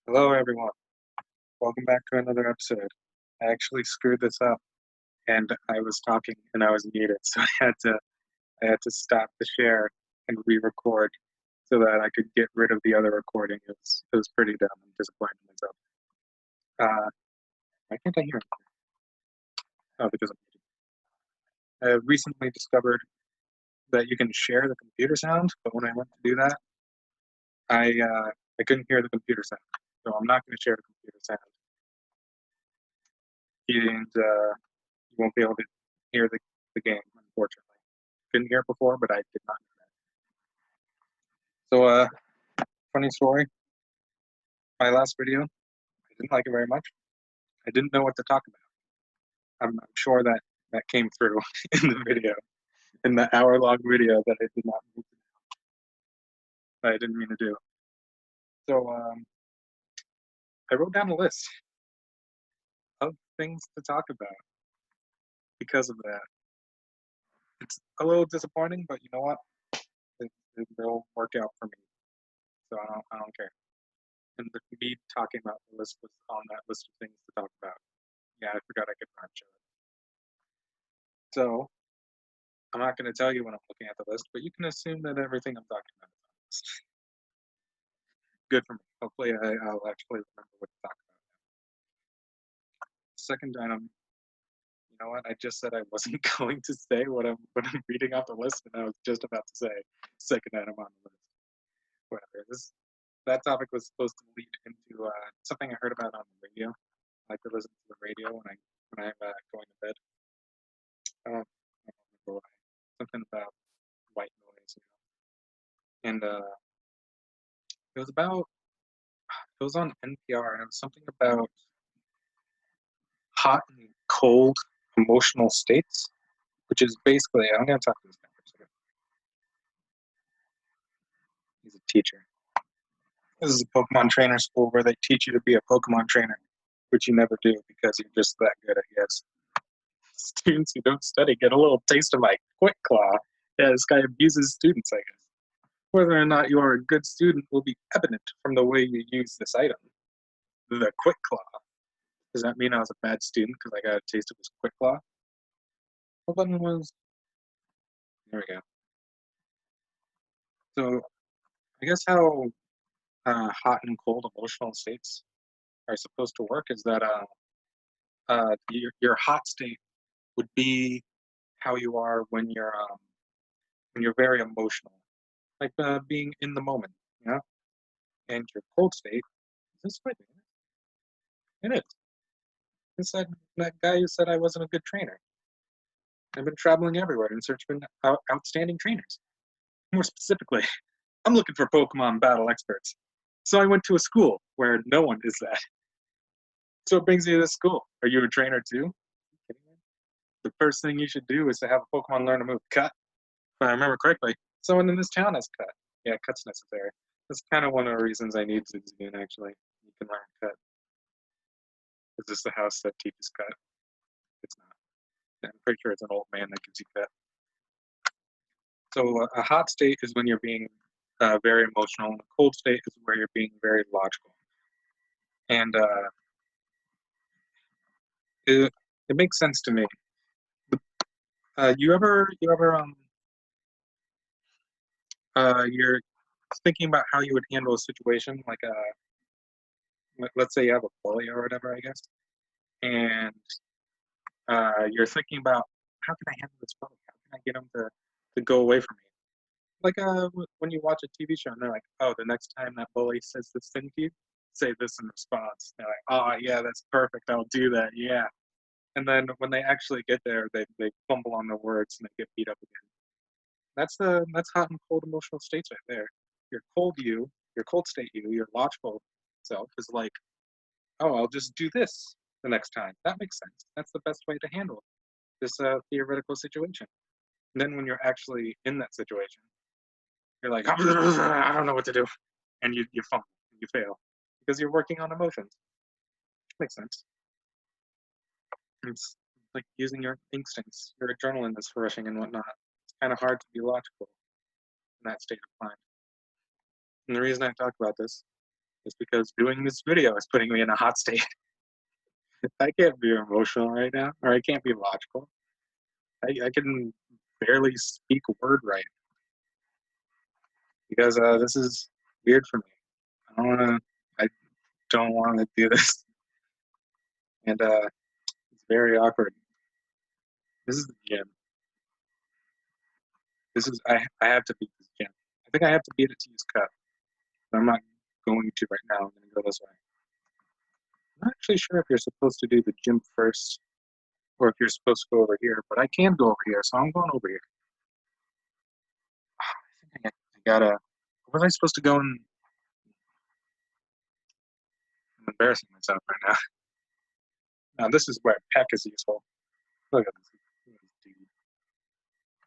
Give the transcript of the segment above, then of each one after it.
Hello, everyone. Welcome back to another episode. I actually screwed this up, and I was talking and I was muted, so I had to stop the share and re-record so that I could get rid of the other recording. It was pretty dumb. I'm disappointed in myself. Why can't I hear anything? Oh, because I'm muted. I recently discovered that you can share the computer sound, but when I went to do that, I couldn't hear the computer sound. So I'm not going to share the computer sound, and you won't be able to hear the game, unfortunately. Couldn't hear it before, but I did not know that. So, funny story. My last video, I didn't like it very much. I didn't know what to talk about. I'm sure that came through in the video, in the hour-long video that I did not mean to, that I didn't mean to do. So, I wrote down a list of things to talk about because of that. It's a little disappointing, but you know what? It'll work out for me. So I don't care. And me talking about the list was on that list of things to talk about. Yeah, I forgot I could rhyme show it. So I'm not going to tell you when I'm looking at the list, but you can assume that everything I'm talking about is on the list. Good for me. Hopefully, I'll actually remember what to talk about. Second item, you know what? I just said I wasn't going to say what I'm reading off the list, and I was just about to say second item on the list. Whatever. That topic was supposed to lead into something I heard about on the radio. I like to listen to the radio when I'm going to bed. I don't remember why. Something about white noise, and it was about it was on NPR, and it was something about hot and cold emotional states, which is basically I'm going to talk to this guy for a second. He's a teacher. This is a Pokemon trainer school where they teach you to be a Pokemon trainer, which you never do because you're just that good, I guess. Students who don't study get a little taste of my Quick Claw. Yeah, this guy abuses students, I guess. Whether or not you are a good student will be evident from the way you use this item. The Quick Claw. Does that mean I was a bad student because I got a taste of his Quick Claw? What button was? There we go. So I guess how hot and cold emotional states are supposed to work is that your hot state would be how you are when you're very emotional, like being in the moment, you know. And your cold state is this way. It is. It's that guy who said I wasn't a good trainer. I've been traveling everywhere in search of outstanding trainers. More specifically, I'm looking for Pokemon battle experts. So I went to a school where no one is that. So it brings you to this school. Are you a trainer too? The first thing you should do is to have a Pokemon learn a move. Cut. If I remember correctly, someone in this town has cut. Yeah, cut's necessary. That's kind of one of the reasons I need Zigzagoon, actually. You can learn cut. Is this the house that teaches cut? It's not. Yeah, I'm pretty sure it's an old man that gives you cut. So a hot state is when you're being very emotional, and a cold state is where you're being very logical. And it makes sense to me. You're thinking about how you would handle a situation like let's say you have a bully or whatever, I guess, and you're thinking about how can I handle this bully? How can I get him to go away from me? Like when you watch a TV show and they're like, oh, the next time that bully says this thing to you, say this in response. They're like, oh yeah, that's perfect. I'll do that. Yeah. And then when they actually get there, they fumble on their words and they get beat up again. That's hot and cold emotional states right there. Your cold state your logical self is like, oh, I'll just do this the next time. That makes sense. That's the best way to handle this theoretical situation. And then when you're actually in that situation, you're like, I don't know what to do, and you fumble, and you fail because you're working on emotions. Makes sense. It's like using your instincts. Your adrenaline is rushing and whatnot. It's kind of hard to be logical in that state of mind. And the reason I talk about this It's because doing this video is putting me in a hot state. I can't be emotional right now, or I can't be logical. I can barely speak a word right because this is weird for me. I don't wanna. I don't want to do this, and it's very awkward. This is the gym. This is I have to beat this gym. I think I have to beat it to use cut. But I'm not going to right now. I'm going to go this way. I'm not actually sure if you're supposed to do the gym first or if you're supposed to go over here, but I can go over here, so I'm going over here. I think I gotta. Was I supposed to go in? I'm embarrassing myself right now. Now this is where Peck is useful. Look at this dude.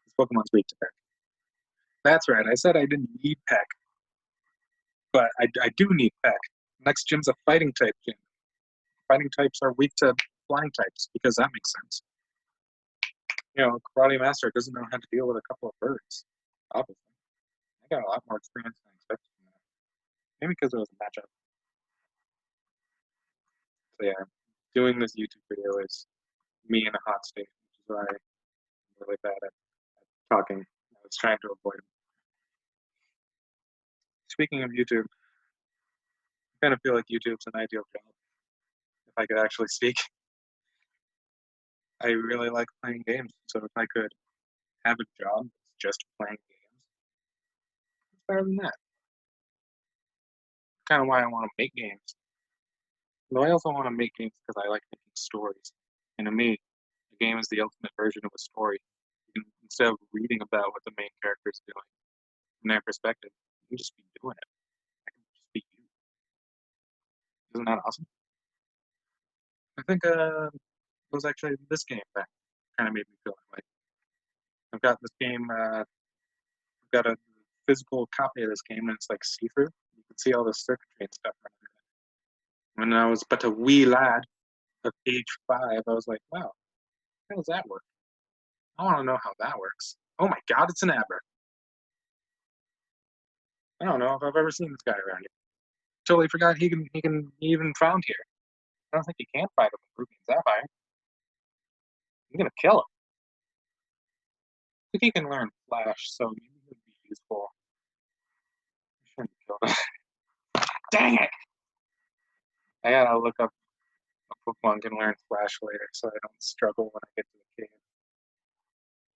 This Pokemon's weak to Peck. That's right. I said I didn't need Peck, but I do need Peck. Next gym's a fighting type gym. Fighting types are weak to flying types because that makes sense. You know, Karate Master doesn't know how to deal with a couple of birds. Obviously, I got a lot more experience than I expected from that. Maybe because it was a matchup. So yeah, doing this YouTube video is me in a hot state, which is why I'm really bad at talking. I was trying to avoid it. Speaking of YouTube, I kind of feel like YouTube's an ideal job if I could actually speak. I really like playing games, so if I could have a job that's just playing games, it's better than that. Kind of why I want to make games. But I also want to make games because I like making stories. And to me, a game is the ultimate version of a story. You can, instead of reading about what the main character is doing from their perspective, you can just be doing it. I can just be you. Isn't that awesome? I think it was actually this game that kind of made me feel that way. I've got this game, I've got a physical copy of this game, and it's like see-through. You can see all the circuitry and stuff running in it. When I was but a wee lad of age 5, I was like, wow, how does that work? I want to know how that works. Oh my god, it's an Aber. I don't know if I've ever seen this guy around here. Totally forgot he can even found here. I don't think he can fight him with Ruby and Sapphire. I'm gonna kill him. I think he can learn Flash, so maybe it would be useful. I shouldn't kill him. Dang it! I gotta look up a Pokemon can learn Flash later, so I don't struggle when I get to the cave.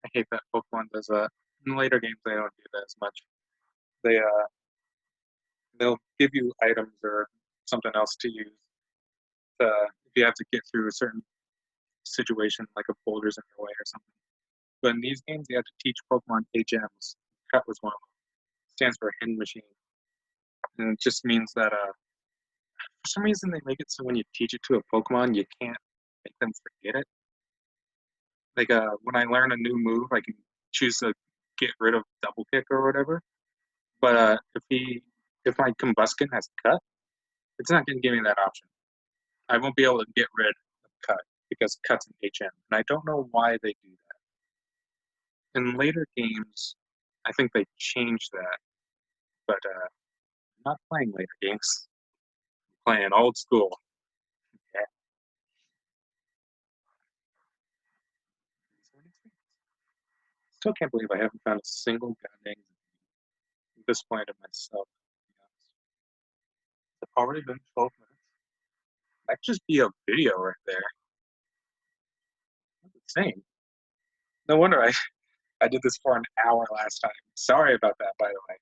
I hate that Pokemon does that. In later games, they don't do that as much. They they'll give you items or something else to use. If you have to get through a certain situation, like a boulder's in your way or something. But in these games, you have to teach Pokemon HMs. Cut was one of them. It stands for Hidden Machine, and it just means that for some reason they make it so when you teach it to a Pokemon, you can't make them forget it. Like when I learn a new move, I can choose to get rid of double kick or whatever. But if my Combuskin has cut, it's not going to give me that option. I won't be able to get rid of cut because cut's an HM, and I don't know why they do that. In later games, I think they changed that, but I'm not playing later games. I'm playing old school. Yeah. Still can't believe I haven't found a single goddamn disappointed myself. It's already been 12 minutes. That could just be a video right there. That's insane. No wonder I did this for an hour last time. Sorry about that, by the way.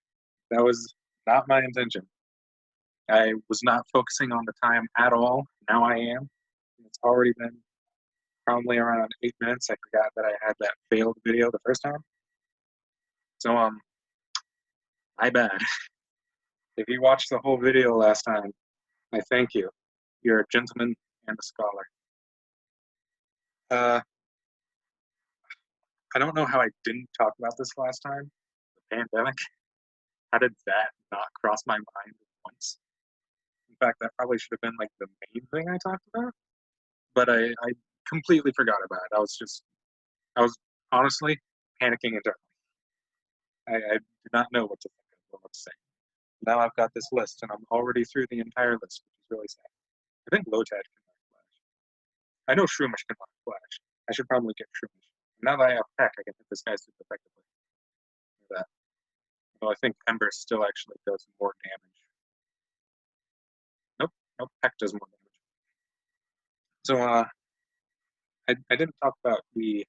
That was not my intention. I was not focusing on the time at all. Now I am. It's already been probably around 8 minutes. I forgot that I had that failed video the first time. So my bad. If you watched the whole video last time, I thank you. You're a gentleman and a scholar. Uh, I don't know how I didn't talk about this last time. The pandemic. How did that not cross my mind once? In fact, that probably should have been like the main thing I talked about. But I completely forgot about it. I was honestly panicking internally. I did not know what to think of or what to say. Now I've got this list, and I'm already through the entire list, which is really sad. I think Lotad can mark Flash. I know Shroomish can mark Flash. I should probably get Shroomish. Now that I have Peck, I can hit this guy super effectively. Look at that. Well, I think Ember still actually does more damage. Nope, Peck does more damage. So, I didn't talk about the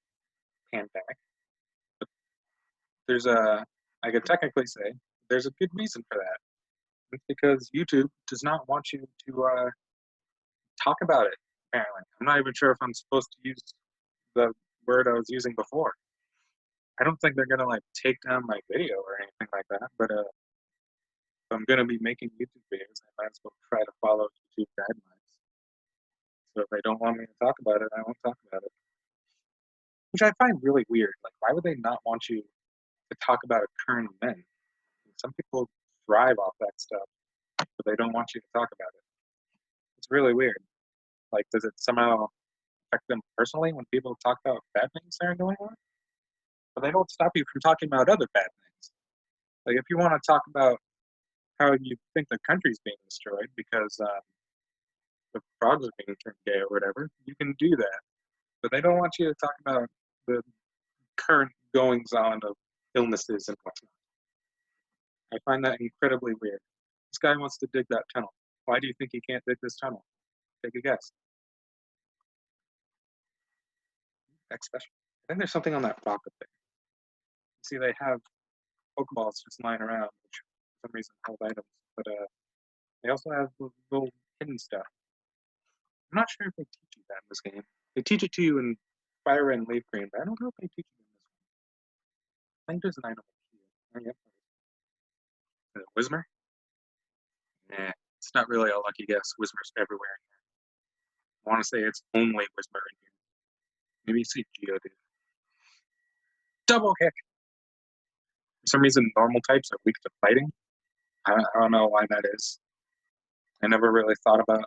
pandemic, but there's I could technically say there's a good reason for that. It's because YouTube does not want you to talk about it, apparently. I'm not even sure if I'm supposed to use the word I was using before. I don't think they're gonna like take down my video or anything like that, but if I'm gonna be making YouTube videos, I might as well try to follow YouTube guidelines. So if they don't want me to talk about it, I won't talk about it. Which I find really weird. Like, why would they not want you to talk about a current event? Some people thrive off that stuff, but they don't want you to talk about it. It's really weird. Like, does it somehow affect them personally when people talk about bad things that are going on? But they don't stop you from talking about other bad things. Like, if you want to talk about how you think the country's being destroyed because the frogs are being turned gay or whatever, you can do that. But they don't want you to talk about the current goings on of illnesses and whatnot. I find that incredibly weird. This guy wants to dig that tunnel. Why do you think he can't dig this tunnel? Take a guess. X special. I think there's something on that rock up there. See, they have Pokeballs just lying around, which for some reason hold items, but they also have little hidden stuff. I'm not sure if they teach you that in this game. They teach it to you in Fire Red and Leaf Green, but I don't know if they teach it in this one. I think there's an item here. Oh, yep. Is it Whismer? Nah, it's not really a lucky guess. Whismer's everywhere in here. I want to say it's only Whismer in here. Maybe you see Geodude. Double kick! For some reason, normal types are weak to fighting. I don't know why that is. I never really thought about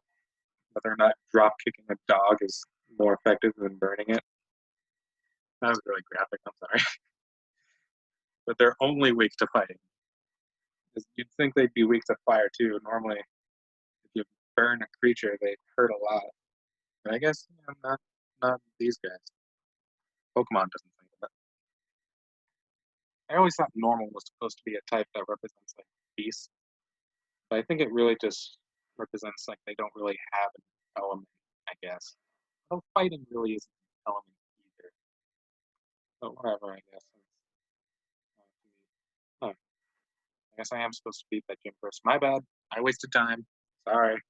whether or not drop kicking a dog is more effective than burning it. That was really graphic, I'm sorry. But they're only weak to fighting. You'd think they'd be weak to fire too. Normally, if you burn a creature, they hurt a lot. But I guess not these guys. Pokemon doesn't think of it. I always thought normal was supposed to be a type that represents like peace. But I think it really just represents like they don't really have an element, I guess. Although fighting really isn't an element either. But whatever, I guess. Oh, I guess I am supposed to beat that gym first. My bad. I wasted time. Sorry.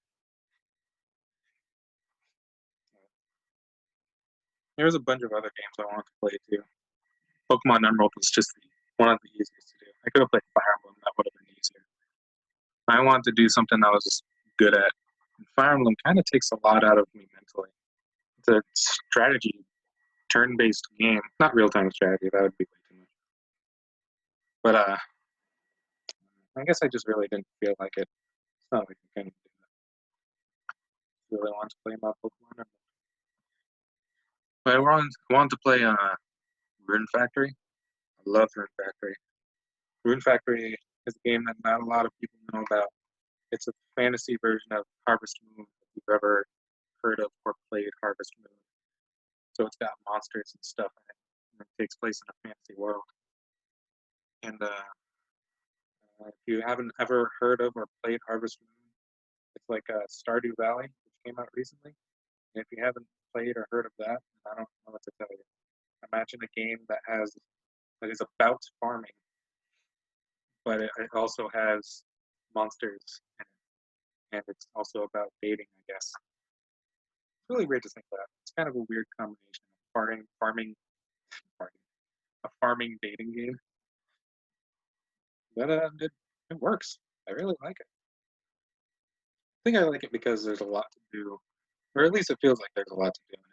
There's a bunch of other games I wanted to play too. Pokemon Emerald was just one of the easiest to do. I could have played Fire Emblem, that would have been easier. I wanted to do something I was good at. And Fire Emblem kind of takes a lot out of me mentally. It's a strategy, turn-based game. Not real-time strategy, that would be way too much. But I guess I just really didn't feel like it. It's not like I can do that. Really want to play my Pokemon Emerald. But I wanted to play Rune Factory. I love Rune Factory. Rune Factory is a game that not a lot of people know about. It's a fantasy version of Harvest Moon, if you've ever heard of or played Harvest Moon. So it's got monsters and stuff in it, and it takes place in a fantasy world. And if you haven't ever heard of or played Harvest Moon, it's like Stardew Valley, which came out recently. And if you haven't played or heard of that, I don't know what to tell you. Imagine a game that is about farming, but it also has monsters in it, and it's also about dating, I guess. It's really weird to think that. It's kind of a weird combination of a farming dating game. But it works. I really like it. I think I like it because there's a lot to do, or at least it feels like there's a lot to do in it.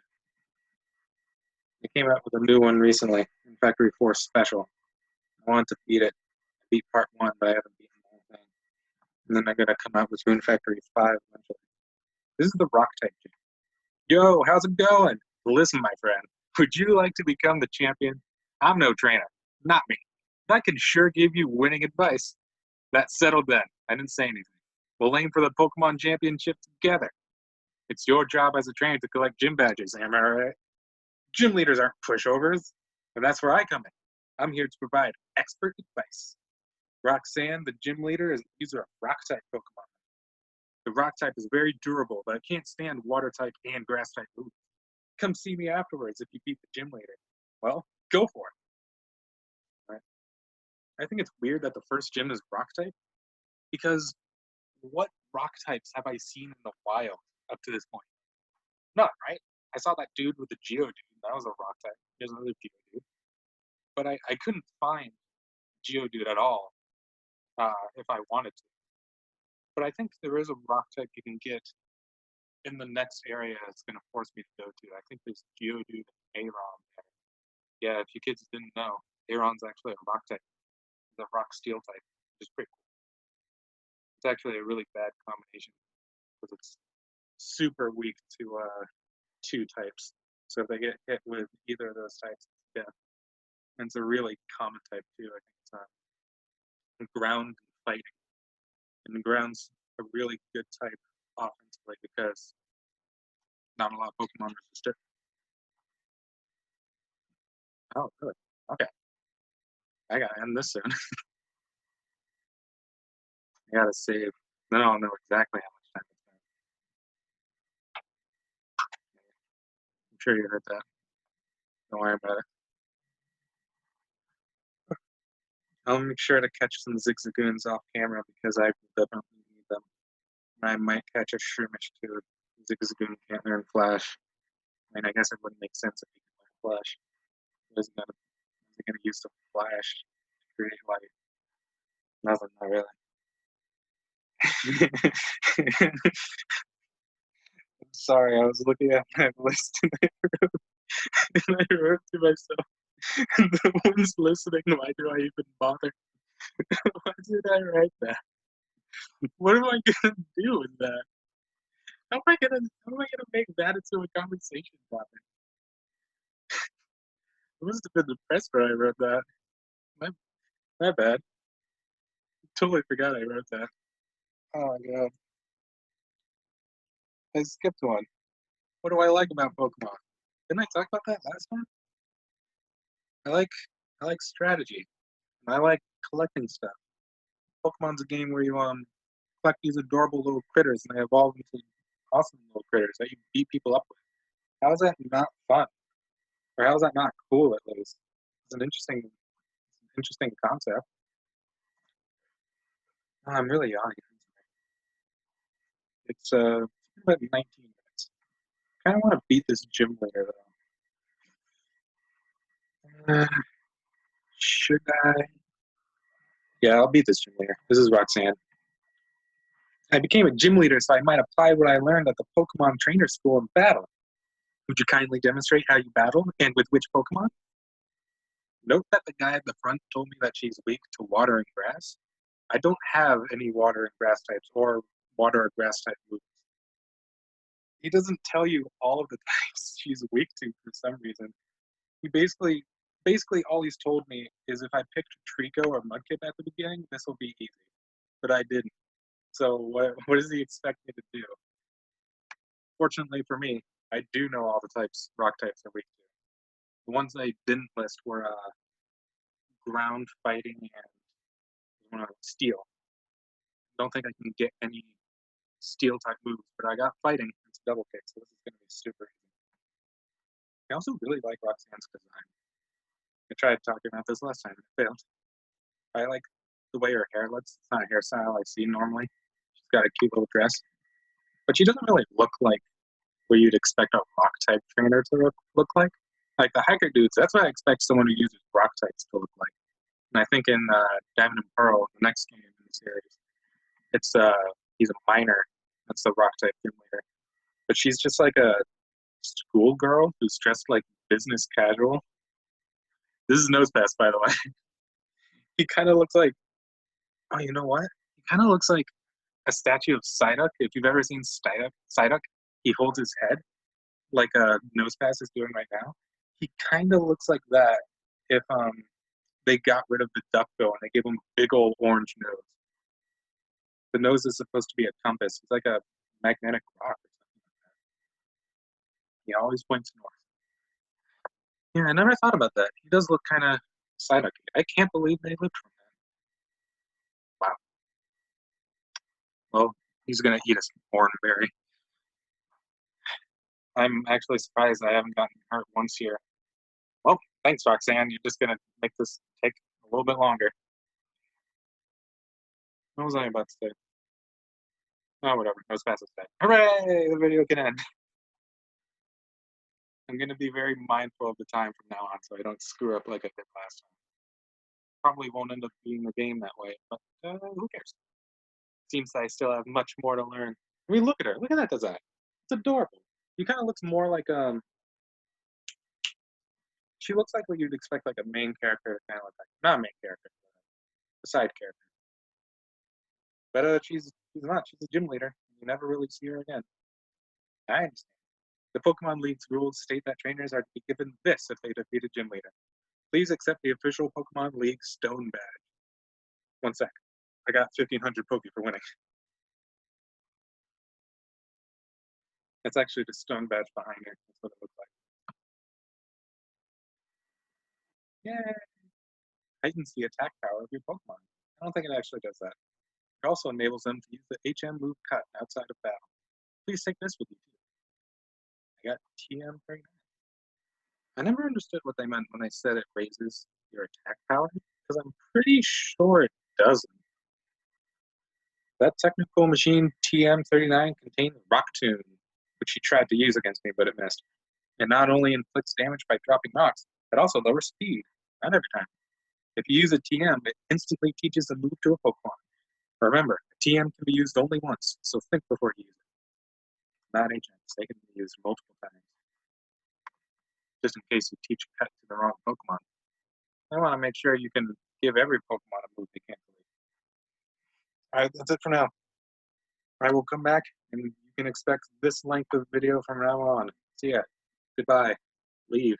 They came out with a new one recently, in Factory 4 Special. I wanted to beat it. I beat part 1, but I haven't beaten the whole thing. And then they're going to come out with Rune Factory 5 eventually. This is the rock type gym. Yo, how's it going? Listen, my friend, would you like to become the champion? I'm no trainer. Not me. But I can sure give you winning advice. That's settled then. I didn't say anything. We'll aim for the Pokemon Championship together. It's your job as a trainer to collect gym badges, am I right? Gym leaders aren't pushovers, and that's where I come in. I'm here to provide expert advice. Roxanne, the gym leader, is a user of Rock-type Pokemon. The Rock-type is very durable, but it can't stand Water-type and Grass-type moves. Come see me afterwards if you beat the gym leader. Well, go for it. Right? I think it's weird that the first gym is Rock-type, because what Rock-types have I seen in the wild up to this point? None, right? I saw that dude with the Geodude. That was a Rock-type. There's another Geodude. But I couldn't find Geodude at all if I wanted to. But I think there is a rock type you can get in the next area it's going to force me to go to. I think there's Geodude and Aeron there. Yeah, if you kids didn't know, Aeron's actually a rock type. It's a rock steel type, which is pretty cool. It's actually a really bad combination because it's super weak to two types. So if they get hit with either of those types, it's death. And it's a really common type too. I think it's ground fighting. And the ground's a really good type offensively because not a lot of Pokemon resist it. Oh, good. Okay. I gotta end this soon. I gotta save. Then I'll know exactly how much time it's been. I'm sure you heard that. Don't worry about it. I'll make sure to catch some Zigzagoons off camera because I definitely need them. And I might catch a Shroomish too. Zigzagoon can't learn Flash. I mean, I guess it wouldn't make sense if he could learn Flash. Is he gonna use the Flash to create like nothing? Not really. I'm sorry, I was looking at my list and I wrote to myself, the ones listening, why do I even bother? Why did I write that? What am I gonna do with that? How am I gonna make that into a conversation topic? I must have been depressed when I wrote that. My, my bad. Totally forgot I wrote that. Oh my god. I skipped one. What do I like about Pokemon? Didn't I talk about that last time? I like I like strategy. And I like collecting stuff. Pokemon's a game where you collect these adorable little critters and they evolve into awesome little critters that you beat people up with. How is that not fun? Or how is that not cool at least? It's an interesting concept. Oh, I'm really yawning. It's about 19 minutes. I kind of want to beat this gym leader though. Should I? Yeah, I'll beat this gym leader. This is Roxanne. I became a gym leader so I might apply what I learned at the Pokemon Trainer School in battle. Would you kindly demonstrate how you battle and with which Pokemon? Note that the guy at the front told me that she's weak to water and grass. I don't have any water and grass types or water or grass type moves. He doesn't tell you all of the types she's weak to for some reason. He basically all he's told me is if I picked Trico or Mudkip at the beginning, this will be easy. But I didn't. So what does he expect me to do? Fortunately for me, I do know all the rock types are weak to. The ones I didn't list were ground fighting and steel. I don't think I can get any steel type moves, but I got fighting. It's a double kick, so this is going to be super easy. I also really like Roxanne's design. I tried talking about this last time and it failed. I like the way her hair looks. It's not a hairstyle I see normally. She's got a cute little dress, but she doesn't really look like what you'd expect a rock type trainer to look like. Like the hiker dudes, that's what I expect someone who uses rock types to look like. And I think in Diamond and Pearl, the next game in the series, it's he's a miner. That's the rock type gym leader. But she's just like a schoolgirl who's dressed like business casual. This is Nosepass, by the way. He kind of looks like, oh, you know what? He kind of looks like a statue of Psyduck. If you've ever seen Psyduck, he holds his head like Nosepass is doing right now. He kind of looks like that if they got rid of the duck bill and they gave him a big old orange nose. The nose is supposed to be a compass. It's like a magnetic rock or something like that. He always points north. Yeah, I never thought about that. He does look kind of Psyducky. I can't believe they lived from that. Wow. Well, he's gonna eat a orange berry. I'm actually surprised I haven't gotten hurt once here. Well, thanks, Roxanne. You're just gonna make this take a little bit longer. What was I about to say? Oh, whatever. I was past this day. Hooray! The video can end. I'm gonna be very mindful of the time from now on, so I don't screw up like I did last time. Probably won't end up being the game that way, but who cares? Seems I still have much more to learn. I mean, look at her. Look at that design. It's adorable. She kind of looks more like she looks like what you'd expect like a main character to kind of look like. Not a main character, but a side character. But she's not. She's a gym leader. You never really see her again. I understand. The Pokemon League's rules state that trainers are to be given this if they defeat a gym leader. Please accept the official Pokemon League Stone Badge. One sec. I got 1,500 Poke for winning. That's actually the stone badge behind her. That's what it looks like. Yay! Heightens the attack power of your Pokemon. I don't think it actually does that. It also enables them to use the HM move cut outside of battle. Please take this with you too. I got TM39. I never understood what they meant when they said it raises your attack power, because I'm pretty sure it doesn't. That technical machine TM39 contained Rock Tomb, which he tried to use against me, but it missed. It not only inflicts damage by dropping rocks, it also lowers speed. Not every time. If you use a TM, it instantly teaches a move to a Pokemon. Remember, a TM can be used only once, so think before you use it. Not HMs, they can be used multiple times. Just in case you teach a pet to the wrong Pokemon. I want to make sure you can give every Pokemon a move they can't believe. Alright, that's it for now. I will come back, and you can expect this length of video from now on. See ya. Goodbye. Leave.